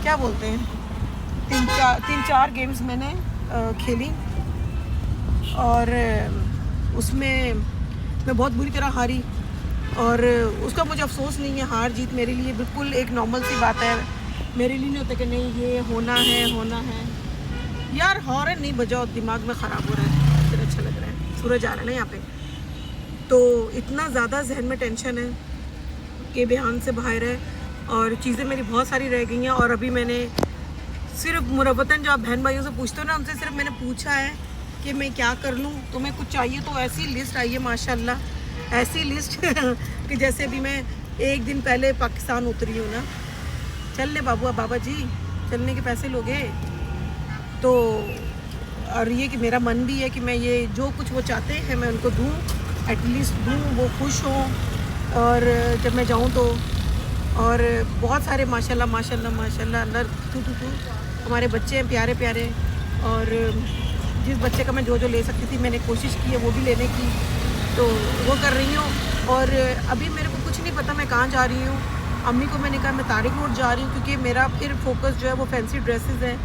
क्या बोलते हैं, तीन चार गेम्स मैंने खेली और उसमें मैं बहुत बुरी तरह हारी। और उसका मुझे अफसोस नहीं है, हार जीत मेरे लिए बिल्कुल एक नॉर्मल सी बात है। मेरे लिए नहीं होता कि नहीं ये होना है। यार हॉर्न नहीं बजाओ, दिमाग में ख़राब हो रहा है, फिर अच्छा लग रहा है, सूरज आ रहा है ना यहाँ पे। तो इतना ज़्यादा जहन में टेंशन है कि बयान से बाहर है और चीज़ें मेरी बहुत सारी रह गई हैं। और अभी मैंने सिर्फ मुरब्बतन जो आप बहन भाइयों से पूछते हो ना, उनसे सिर्फ मैंने पूछा है कि मैं क्या कर लूँ, तुम्हें कुछ चाहिए तो ऐसी लिस्ट आई है माशाल्लाह, ऐसी लिस्ट कि जैसे अभी मैं एक दिन पहले पाकिस्तान उतरी हूँ ना। चल ले बाबू, बाबा जी चलने के पैसे लोगे तो, और ये कि मेरा मन भी है कि मैं ये जो कुछ वो चाहते हैं मैं उनको दूँ, एटलीस्ट दूँ, वो खुश हों और जब मैं जाऊँ तो। और बहुत सारे माशाल्लाह माशाल्लाह माशाल्लाह अंदर तू हमारे बच्चे हैं प्यारे प्यारे। और जिस बच्चे का मैं जो ले सकती थी मैंने कोशिश की है वो भी लेने की, तो वो कर रही हूँ। और अभी मेरे को कुछ नहीं पता मैं कहाँ जा रही हूँ। अम्मी को मैंने कहा मैं तारिक रोड जा रही हूँ, क्योंकि मेरा फिर फोकस जो है वो फैंसी ड्रेसेस है,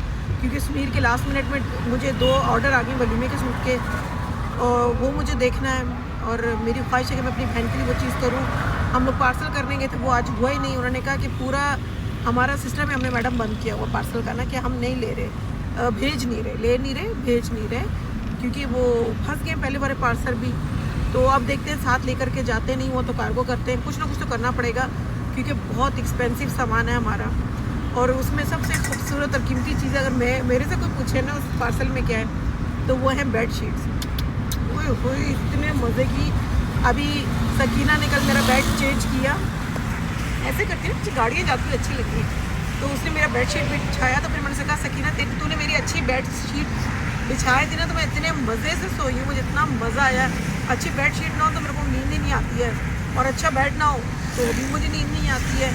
क्योंकि सुनीर के लास्ट मिनट में मुझे 2 ऑर्डर आ गए वलीमे के सूट के, और वो मुझे देखना है। और मेरी ख्वाहिश है कि मैं अपनी बहन के लिए वो चीज़ करूँ। हम लोग पार्सल करने गए थे, वो आज हुआ ही नहीं। उन्होंने कहा कि पूरा हमारा सिस्टम है, हमने मैडम बंद किया हुआ पार्सल का ना, कि हम नहीं ले रहे, भेज नहीं रहे, ले नहीं रहे, भेज नहीं रहे, क्योंकि वो फंस गए पहले वाले पार्सल भी। तो अब देखते हैं, साथ लेकर के जाते नहीं, वो तो कार्गो करते हैं, कुछ ना कुछ तो करना पड़ेगा, क्योंकि बहुत एक्सपेंसिव सामान है हमारा। और उसमें सबसे खूबसूरत और कीमती चीज़ अगर मेरे से कोई पूछे ना उस पार्सल में क्या है, तो वो है बेड शीट्स। ओए इतने मज़े की। अभी सकीना ने कल मेरा बेड चेंज किया, ऐसे करके ना मुझे गाड़ियाँ जाती हुई अच्छी लगी, तो उसने मेरा बेड शीट बिछाया। तो फिर मैंने से कहा सकीना तूने मेरी अच्छी बेड शीट बिछाई थी ना, तो मैं इतने मज़े से सोई हूँ, मुझे इतना मज़ा आया। अच्छी बेड शीट ना हो तो मेरे को नींद ही नहीं आती है, और अच्छा बेड ना हो तो भी मुझे नींद नहीं आती है,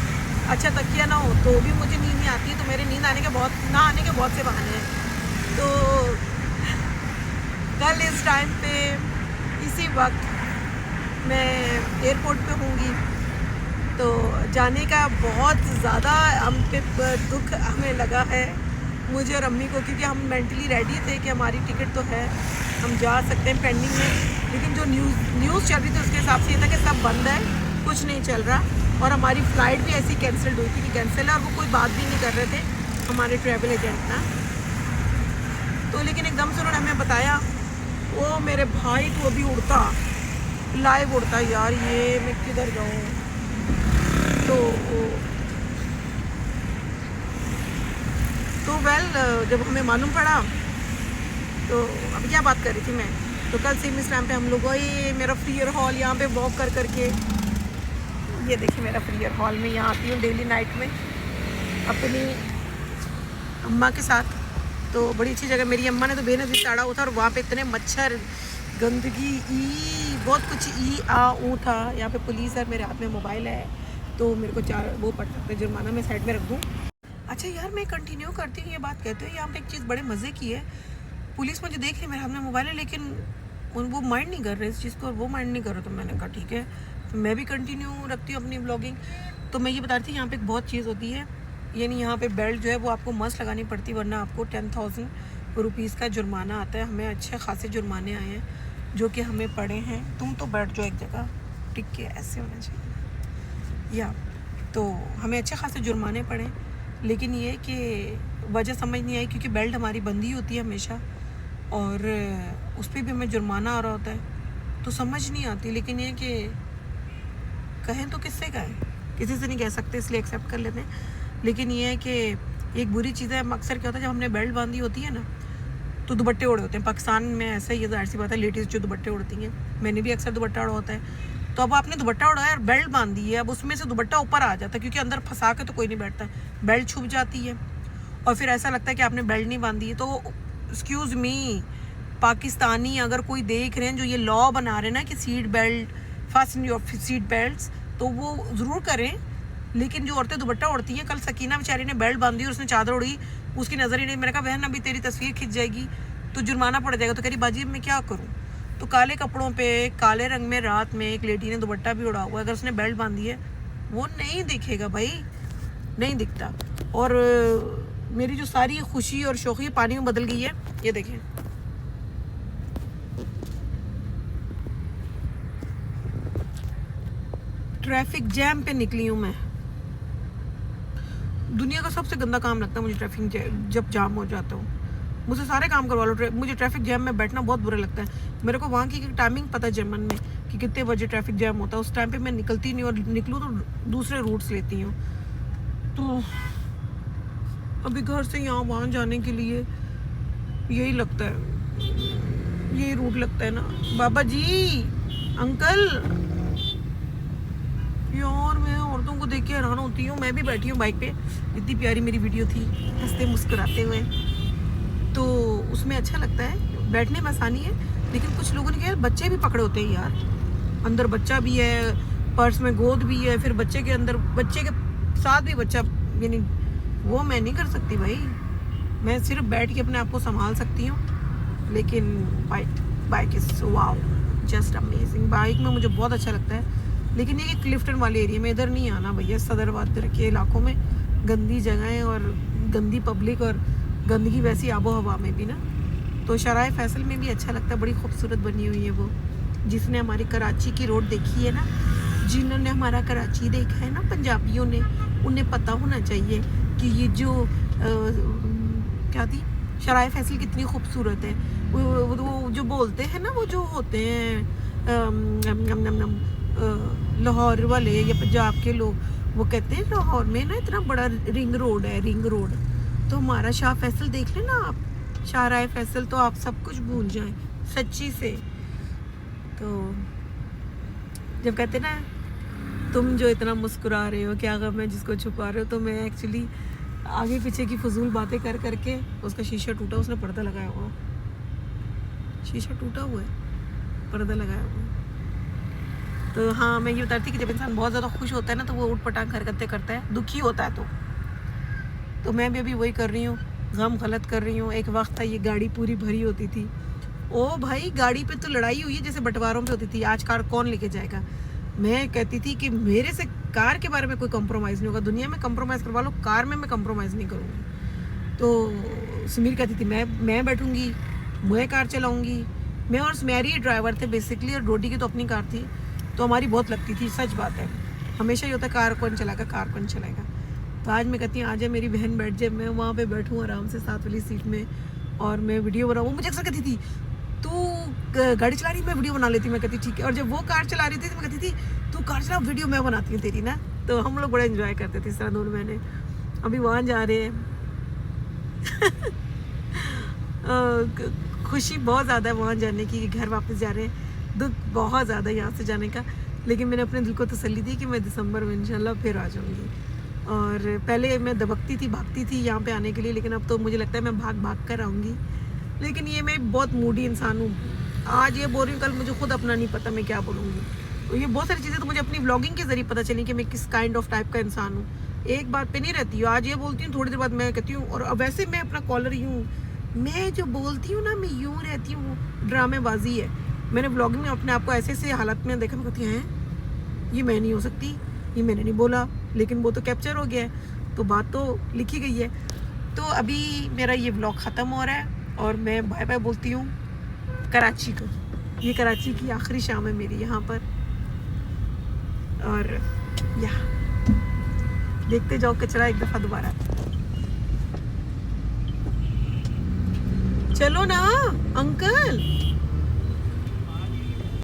अच्छा तकिया ना हो तो भी मुझे नींद नहीं आती है। तो मेरे नींद आने के ना आने के बहुत से बहाने हैं। तो कल इस टाइम पे इसी वक्त मैं एयरपोर्ट पे होंगी, तो जाने का बहुत ज़्यादा हम पे दुख हमें लगा है, मुझे और अम्मी को, क्योंकि हम मेंटली रेडी थे कि हमारी टिकट तो है, हम जा सकते हैं पेंडिंग में। लेकिन जो न्यूज़ चल रही थी उसके हिसाब से ये था कि सब बंद है, कुछ नहीं चल रहा। और हमारी फ़्लाइट भी ऐसी कैंसिल हुई थी कि कैंसिल है, और वो कोई बात भी नहीं कर रहे थे हमारे ट्रैवल एजेंट ना। तो लेकिन एकदम से उन्होंने हमें बताया, वो मेरे भाई को अभी उड़ता लाइव उड़ता, यार ये मैं किधर जाऊँ। तो वेल जब हमें मालूम पड़ा, तो अब क्या बात कर रही थी मैं, तो कल सेम इस टाइम पे हम लोग ये मेरा फ्रीयर हॉल यहाँ पे वॉक कर करके, ये देखिए मेरा फ्रीयर हॉल में यहाँ आती हूँ डेली नाइट में अपनी अम्मा के साथ। तो बड़ी अच्छी जगह, मेरी अम्मा ने तो बेनज़ीर ताड़ा हुआ था, और वहाँ पे इतने मच्छर, गंदगी, बहुत कुछ ऊ था। यहाँ पे पुलिस है, मेरे हाथ में मोबाइल है, तो मेरे को वो पड़ सकता है जुर्माना, मैं साइड में रख दूँ। अच्छा यार मैं कंटिन्यू करती हूँ ये बात, कहते हो यहाँ पे एक चीज़ बड़े मज़े की है, पुलिस मुझे देख रही है, मेरे हाथ में मोबाइल है, लेकिन वो माइंड नहीं कर रहे इस चीज़ को, और वो माइंड नहीं कर रहे। तो मैंने कहा ठीक है, तो मैं भी कंटिन्यू रखती हूँ अपनी व्लॉगिंग। तो मैं ये बता रही थी, यहाँ पे एक बहुत चीज़ होती है, यानी यहाँ पे बेल्ट जो है वो आपको मस्त लगानी पड़ती, वरना आपको 10,000 रुपीज़ का जुर्माना आता है। हमें अच्छे खासे जुर्माने आए हैं जो कि हमें पड़े हैं। तुम तो बैठ जाओ एक जगह, टिक के ऐसे होना चाहिए या। तो हमें अच्छे खासे जुर्माने पड़े, लेकिन ये कि वजह समझ नहीं आई, क्योंकि बेल्ट हमारी बंदी होती है हमेशा, और उस पर भी हमें जुर्माना आ रहा होता है, तो समझ नहीं आती। लेकिन ये कि कहें तो किससे कहें, किसी से नहीं कह सकते, इसलिए एक्सेप्ट कर लेते हैं। लेकिन ये है कि एक बुरी चीज़ है, अक्सर क्या होता है जब हमने बेल्ट बांधी होती है ना, तो दुपट्टे उड़े होते हैं। पाकिस्तान में ऐसा ही, जाहिर सी बात है, लेडीज़ जो दुपट्टे उड़ती हैं, मैंने भी अक्सर दुपट्टा उड़ा होता है। तो अब आपने दुपट्टा उड़ाया और बेल्ट बांधी है, अब उसमें से दुपट्टा ऊपर आ जाता है, क्योंकि अंदर फंसा के तो कोई नहीं बैठता, बेल्ट छुप जाती है, और फिर ऐसा लगता है कि आपने बेल्ट नहीं बांधी है। तो एक्सक्यूज़ मी, पाकिस्तानी अगर कोई देख रहे हैं जो ये लॉ बना रहे हैं ना कि seat belt, fasten your seat belts, तो वो ज़रूर करें। लेकिन जो औरतें दुपट्टा उड़ती हैं, कल सकीना बेचारी ने बेल्ट बांधी और उसने चादर उड़ी, उसकी नज़र ही नहीं। मैंने कहा बहन अभी तेरी तस्वीर खिंच जाएगी तो जुर्माना पड़ जाएगा। तो कह रही बाजी मैं क्या करूँ। तो काले कपड़ों पे काले रंग में रात में एक लेडी ने दुपट्टा भी उड़ा हुआ है, अगर उसने बेल्ट बांधी है वो नहीं दिखेगा भाई, नहीं दिखता। और मेरी जो सारी खुशी और शौक़ी पानी में बदल गई है। ये देखें, ट्रैफिक जैम पे निकली हूँ मैं। दुनिया का सबसे गंदा काम लगता है मुझे ट्रैफिक जब जाम हो जाता हूँ। मुझसे सारे काम करवा लो, मुझे ट्रैफिक जैम में बैठना बहुत बुरा लगता है। मेरे को वहाँ की टाइमिंग पता है जर्मन में कि कितने बजे ट्रैफिक जैम होता है। उस टाइम पे मैं निकलती नहीं, और निकलूँ तो दूसरे रूट्स लेती हूँ। तो अभी घर से यहाँ वहाँ जाने के लिए यही लगता है, यही रूट लगता है ना। बाबा जी, अंकल, यार मैं औरतों को देख के हैरान होती हूँ। मैं भी बैठी हूँ बाइक पे, इतनी प्यारी मेरी वीडियो थी हंसते मुस्कुराते हुए, तो उसमें अच्छा लगता है, बैठने में आसानी है। लेकिन कुछ लोगों ने कहा बच्चे भी पकड़े होते हैं यार, अंदर बच्चा भी है, पर्स में गोद भी है, फिर बच्चे के अंदर, बच्चे के साथ भी बच्चा, यानी वो मैं नहीं कर सकती भाई। मैं सिर्फ बैठ के अपने आप को संभाल सकती हूँ। लेकिन bike is wow, just amazing. Bike में मुझे बहुत अच्छा लगता है। लेकिन ये क्लिफ्टन वाले एरिया में इधर नहीं आना भैया। सदरवाद के इलाकों में गंदी जगहें और गंदी पब्लिक और गंदगी वैसी आबो हवा में भी ना। तो शराय फैसल में भी अच्छा लगता है, बड़ी खूबसूरत बनी हुई है वो। जिसने हमारी कराची की रोड देखी है ना, जिन्होंने हमारा कराची देखा है ना पंजाबियों ने, उन्हें पता होना चाहिए कि ये जो क्या थी, शराय फैसल कितनी खूबसूरत है। वो जो बोलते हैं ना, वो जो होते हैं लाहौर वाले या पंजाब के लोग, वो कहते हैं लाहौर में ना इतना बड़ा रिंग रोड है, रिंग रोड। तो हमारा शाह फैसल देख लेना आप, शाहराय फैसल, तो आप सब कुछ भूल जाएं सच्ची से। तो जब कहते ना तुम जो इतना मुस्कुरा रहे हो क्या गम है जिसको छुपा रहे हो, तो मैं एक्चुअली आगे पीछे की फजूल बातें कर करके, उसका शीशा टूटा, उसने पर्दा लगाया हुआ, शीशा टूटा हुआ है, पर्दा लगाया हुआ है। तो हाँ, मैं ये बता रही थी कि जब इंसान बहुत ज़्यादा खुश होता है ना, तो वो उठ पटांग हरकतें करता है। दुखी होता है तो मैं भी अभी वही कर रही हूँ, गम गलत कर रही हूँ। एक वक्त था ये गाड़ी पूरी भरी होती थी, ओ भाई गाड़ी पे तो लड़ाई हुई है जैसे बंटवारों पे होती थी, आज कार कौन लेके जाएगा। मैं कहती थी कि मेरे से कार के बारे में कोई कंप्रोमाइज़ नहीं होगा, दुनिया में कंप्रोमाइज़ करवा लो, कार में मैं कंप्रोमाइज़ नहीं करूँगी। तो सुमीर कहती थी मैं बैठूँगी, मैं कार चलाऊँगी। मैं और सुमेरी ड्राइवर थे बेसिकली, और रोटी की तो अपनी कार थी, तो हमारी बहुत लगती थी। सच बात है, हमेशा ही होता है कार कौन चलाएगा, कार कौन चलाएगा। तो आज मैं कहती हूँ आज मेरी बहन बैठ जाए, मैं वहाँ पे बैठूँ आराम से साथ वाली सीट में, और मैं वीडियो बनाऊँ। वो मुझे अक्सर कहती थी तू गाड़ी चला रही, मैं वीडियो बना लेती। मैं कहती ठीक है। और जब वो कार चला रही थी तो मैं कहती थी तू कार चला, वीडियो मैं बनाती हूँ तेरी ना। तो हम लोग बड़ा एंजॉय करते थे इस तरह दोनों बहनें। अभी वहाँ जा रहे हैं खुशी बहुत ज़्यादा है वहाँ जाने की, घर वापस जा रहे हैं। दुख बहुत ज़्यादा यहाँ से जाने का, लेकिन मैंने अपने दिल को तसल्ली दी कि मैं दिसंबर में इंशाल्लाह फिर आ जाऊँगी। और पहले मैं दबकती थी, भागती थी यहाँ पे आने के लिए, लेकिन अब तो मुझे लगता है मैं भाग भाग कर आऊँगी। लेकिन ये मैं बहुत मूडी इंसान हूँ, आज ये बोल रही हूँ, कल मुझे खुद अपना नहीं पता मैं क्या बोलूँगी। तो ये बहुत सारी चीज़ें तो मुझे अपनी व्लॉगिंग के ज़रिए पता चली कि मैं किस काइंड ऑफ टाइप का इंसान हूँ। एक बात पे नहीं रहती हूँ, आज ये बोलती हूँ, थोड़ी देर बाद मैं कहती हूँ। और अब वैसे मैं अपना कॉलर यूँ, मैं जो बोलती हूँ ना, मैं यूँ रहती हूँ, ड्रामेबाजी है। मैंने व्लॉगिंग में अपने आप को ऐसे ऐसे हालत में देखा, मैं कहती हैं ये मैं नहीं हो सकती, ये मैंने नहीं बोला, लेकिन वो तो कैप्चर हो गया है, तो बात तो लिखी गई है। तो अभी मेरा ये व्लॉग ख़त्म हो रहा है और मैं बाय बाय बोलती हूँ कराची को। ये कराची की आखिरी शाम है मेरी यहाँ पर, और यहाँ देखते जाओ कचरा एक दफ़ा दोबारा। चलो ना अंकल।